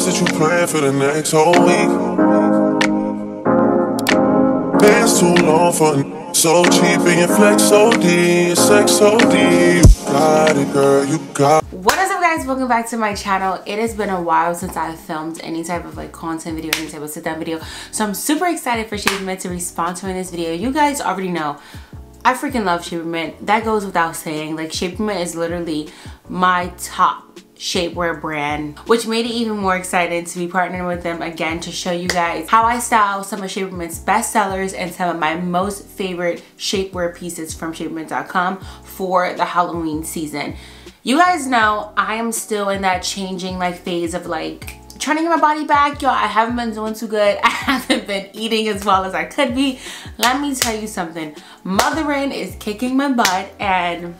Promise that you plan for the next whole week. Bands too long for so cheap and your flex so deep, your sex so deep. You got it, girl, you got it. What is up, guys? Welcome back to my channel. It has been a while since I've filmed any type of like content video, any type of sit down video, so I'm super excited for Shapermint to respond to in this video. You guys already know I freaking love Shapermint. That goes without saying. Like, Shapermint is literally my top shapewear brand, which made it even more exciting to be partnering with them again to show you guys how I style some of Shapermint's best sellers and some of my most favorite shapewear pieces from shapermint.com for the Halloween season. You guys know I am still in that changing like phase of like trying to get my body back, y'all. I haven't been doing too good. I haven't been eating as well as I could be. Let me tell you something. Mothering is kicking my butt, and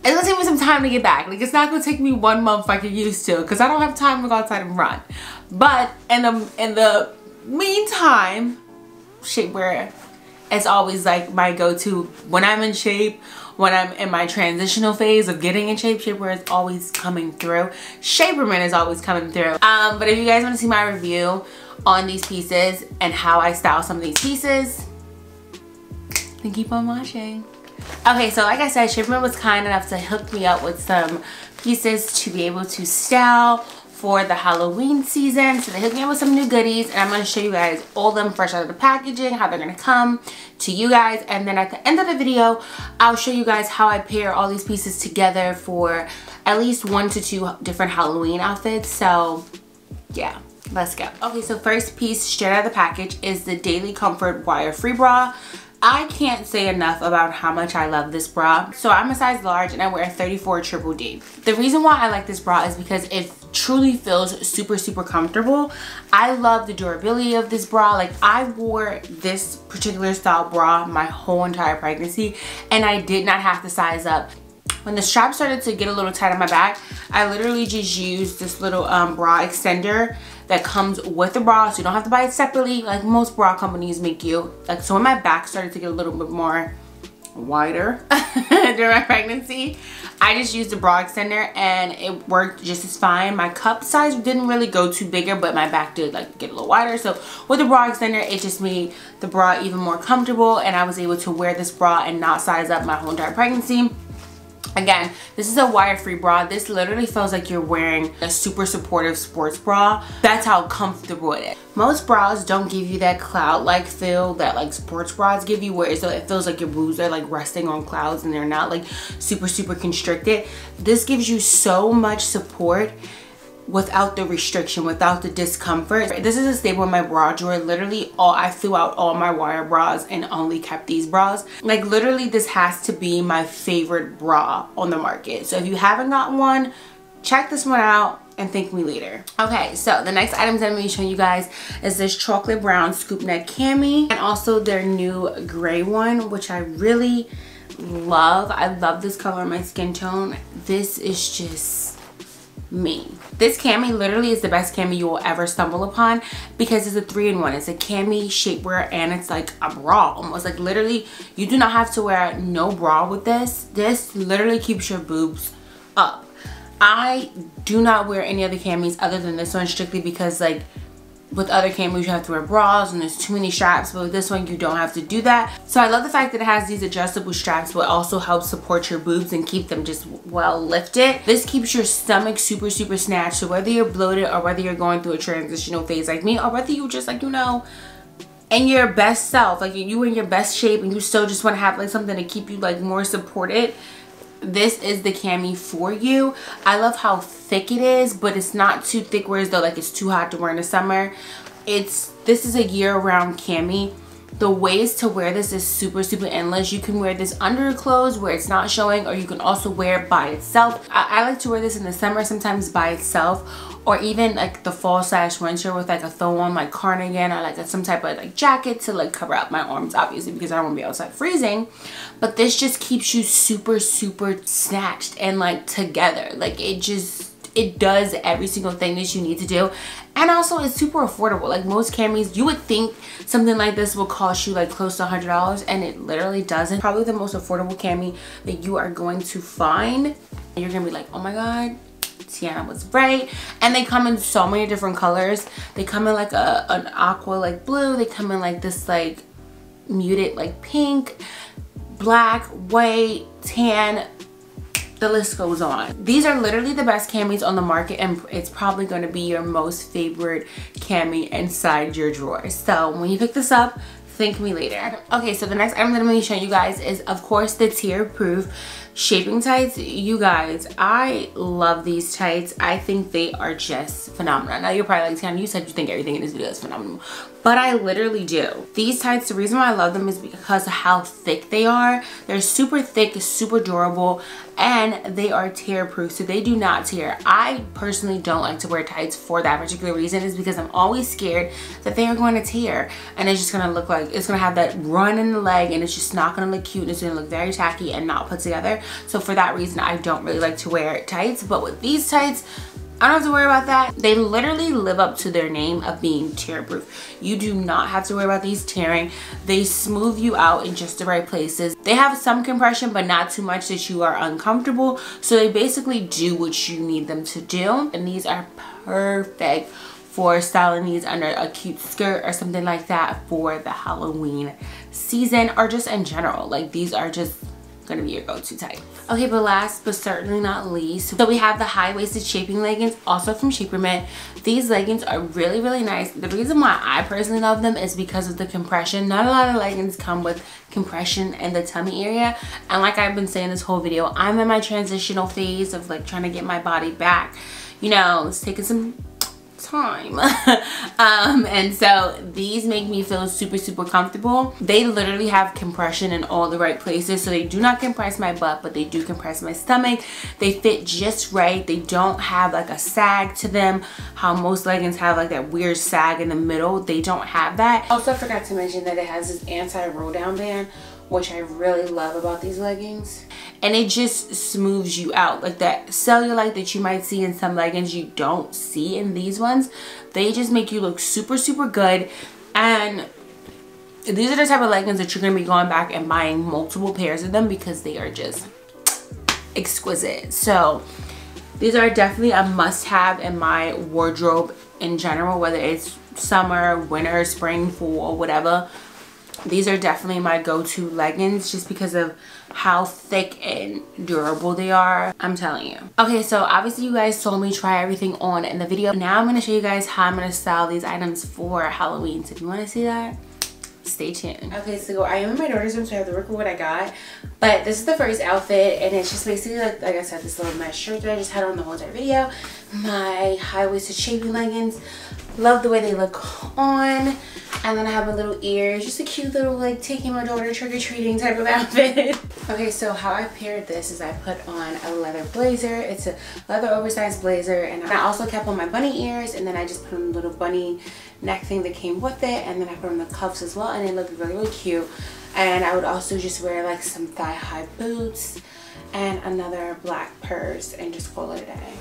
it's gonna take me some time to get back. Like, it's not gonna take me 1 month like it used to, because I don't have time to go outside and run. But in the meantime, shapewear is always like my go-to when I'm in shape. When I'm in my transitional phase of getting in shape, shapewear is always coming through. Shapermint is always coming through. But if you guys want to see my review on these pieces and how I style some of these pieces, then keep on watching. Okay, so like I said, Shapermint was kind enough to hook me up with some pieces to be able to style for the Halloween season. So they hooked me up with some new goodies, and I'm going to show you guys all of them fresh out of the packaging, how they're going to come to you guys. And then at the end of the video, I'll show you guys how I pair all these pieces together for at least 1 to 2 different Halloween outfits. So yeah, let's go. Okay, so first piece straight out of the package is the Daily Comfort Wire Free Bra. I can't say enough about how much I love this bra. So I'm a size large and I wear a 34 Triple D. The reason why I like this bra is because it truly feels super comfortable. I love the durability of this bra. Like, I wore this particular style bra my whole entire pregnancy and I did not have to size up. When the strap started to get a little tight on my back, I literally just used this little bra extender that comes with the bra, so you don't have to buy it separately like most bra companies make you. Like, so when my back started to get a little bit more wider during my pregnancy, I just used the bra extender and it worked just as fine. My cup size didn't really go too bigger, but my back did like get a little wider. So with the bra extender, it just made the bra even more comfortable, and I was able to wear this bra and not size up my whole entire pregnancy. Again, this is a wire-free bra. This literally feels like you're wearing a super supportive sports bra. That's how comfortable it is. Most bras don't give you that cloud-like feel that like sports bras give you, where it feels like your boobs are like resting on clouds and they're not like super constricted. This gives you so much support without the restriction, without the discomfort. This is a staple in my bra drawer. Literally, I threw out all my wire bras and only kept these bras. Like, literally, this has to be my favorite bra on the market. So if you haven't got one, check this one out and thank me later. Okay, so the next items I'm going to be showing you guys is this chocolate brown scoop neck cami, and also their new gray one, which I really love. I love this color in my skin tone. This is just me. This cami literally is the best cami you will ever stumble upon, because it's a 3-in-1. It's a cami shapewear and it's like a bra almost. Like, literally, you do not have to wear no bra with this. This literally keeps your boobs up. I do not wear any other camis other than this one, strictly because like with other camis you have to wear bras and there's too many straps, but with this one you don't have to do that. So I love the fact that it has these adjustable straps, but also helps support your boobs and keep them just well lifted. This keeps your stomach super snatched, so whether you're bloated or whether you're going through a transitional phase like me, or whether you just like, you know, in your best self, like you in your best shape and you still just want to have like something to keep you like more supported, this is the cami for you. I love how thick it is, but it's not too thick whereas though like it's too hot to wear in the summer. This is a year-round cami. The ways to wear this is super endless. You can wear this under your clothes where it's not showing, or you can also wear it by itself. I like to wear this in the summer sometimes by itself, or even like the fall/winter with like a throw on like cardigan or like some type of like jacket to like cover up my arms, obviously because I don't want to be outside freezing. But this just keeps you super snatched and like together. Like, it does every single thing that you need to do. And also it's super affordable. Like, most camis, you would think something like this will cost you like close to $100, and it literally doesn't. Probably the most affordable cami that you are going to find. And you're gonna be like, oh my god, Tianna was right. And they come in so many different colors. They come in like an aqua like blue. They come in like this like muted like pink, black, white, tan. The list goes on. These are literally the best camis on the market, and it's probably going to be your most favorite cami inside your drawer. So when you pick this up, thank me later. Okay, so the next item that I'm going to show you guys is, of course, the tear-proof shaping tights. You guys, I love these tights. I think they are just phenomenal. Now you're probably like, Tianna, you said you think everything in this video is phenomenal, but I literally do. These tights, the reason why I love them is because of how thick they are. They're super thick, super durable, and they are tear proof, so they do not tear. I personally don't like to wear tights for that particular reason, is because I'm always scared that they are going to tear, and it's just gonna look like it's gonna have that run in the leg, and it's just not gonna look cute, and it's gonna look very tacky and not put together. So for that reason, I don't really like to wear tights. But with these tights, I don't have to worry about that. They literally live up to their name of being tear proof. You do not have to worry about these tearing. They smooth you out in just the right places. They have some compression, but not too much that you are uncomfortable. So they basically do what you need them to do. And these are perfect for styling these under a cute skirt or something like that for the Halloween season, or just in general. Like, these are just gonna be your go-to type. Okay, but last but certainly not least, so we have the high-waisted shaping leggings, also from Shapermint. These leggings are really, really nice. The reason why I personally love them is because of the compression. Not a lot of leggings come with compression in the tummy area, and like I've been saying this whole video, I'm in my transitional phase of like trying to get my body back. You know, it's taking some time. And so these make me feel super, super comfortable. They literally have compression in all the right places, so they do not compress my butt, but they do compress my stomach. They fit just right. They don't have like a sag to them, how most leggings have like that weird sag in the middle. They don't have that. Also, I forgot to mention that it has this anti-roll down band, which I really love about these leggings. And it just smooths you out. Like that cellulite that you might see in some leggings, you don't see in these ones. They just make you look super, super good. And these are the type of leggings that you're gonna be going back and buying multiple pairs of them, because they are just exquisite. So these are definitely a must-have in my wardrobe in general, whether it's summer, winter, spring, fall, whatever. These are definitely my go-to leggings, just because of how thick and durable they are. I'm telling you. Okay, so obviously you guys saw me try everything on in the video. Now I'm going to show you guys how I'm going to style these items for Halloween. So if you want to see that, stay tuned. Okay, so I am in my daughter's room, so I have to record what I got. But this is the first outfit, and it's just basically like I said, this little mesh shirt that I just had on the whole entire video. My high-waisted shaping leggings. Love the way they look on. And then I have my little ears, just a cute little like taking my daughter trick-or-treating type of outfit. Okay, so how I paired this is I put on a leather blazer. It's a leather oversized blazer, and I also kept on my bunny ears, and then I just put on a little bunny neck thing that came with it, and then I put on the cuffs as well, and it looked really, really cute. And I would also just wear like some thigh-high boots and another black purse and just call it a day.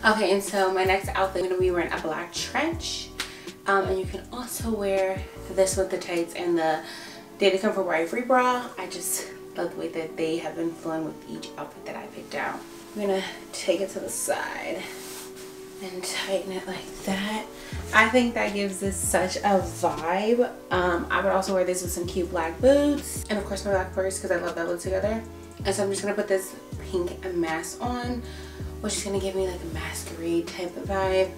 Okay, and so my next outfit, I'm gonna be wearing a black trench. And you can also wear this with the tights and the Daily Comfort Ivory bra. I just love the way that they have been flowing with each outfit that I picked out. I'm gonna take it to the side and tighten it like that. I think that gives this such a vibe. I would also wear this with some cute black boots, and of course my black purse, because I love that look together. And so I'm just gonna put this pink mask on, which is gonna give me like a masquerade type of vibe.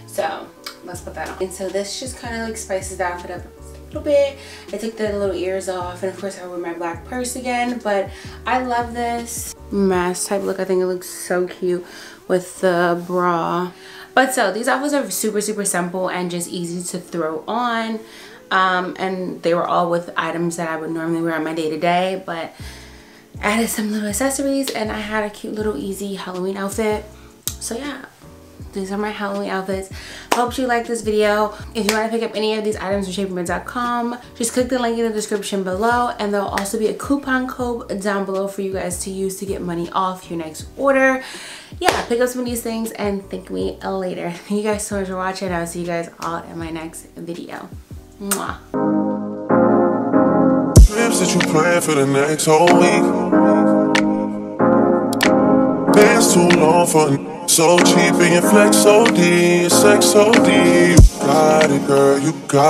So let's put that on. And so this just kind of like spices the outfit up a little bit. I took the little ears off, and of course I wear my black purse again, but I love this mask type look. I think it looks so cute with the bra. But so these outfits are super, super simple and just easy to throw on. And they were all with items that I would normally wear on my day-to-day, but added some little accessories, and I had a cute little easy Halloween outfit. So yeah, these are my Halloween outfits. Hope you like this video. If you want to pick up any of these items from shapermint.com, just click the link in the description below, and there'll also be a coupon code down below for you guys to use to get money off your next order. Yeah, pick up some of these things and thank me later. Thank you guys so much for watching. I'll see you guys all in my next video. Mwah. Trips that you plan for the next whole week. Bands too long for So cheap and your flex OD, your sex OD. You got it, girl, you got it.